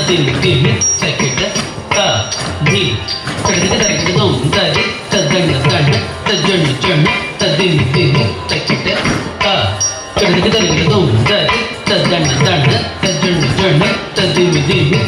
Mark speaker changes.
Speaker 1: திமி திமி தக்கிட்ட த தி தக்கிட்ட தக்கிட்டதும் ததி ததண்ண தண்ண தஜண்ண சண்ண ததிமி திமி தக்கிட்ட த தக்கிட்ட தக்கிட்டதும்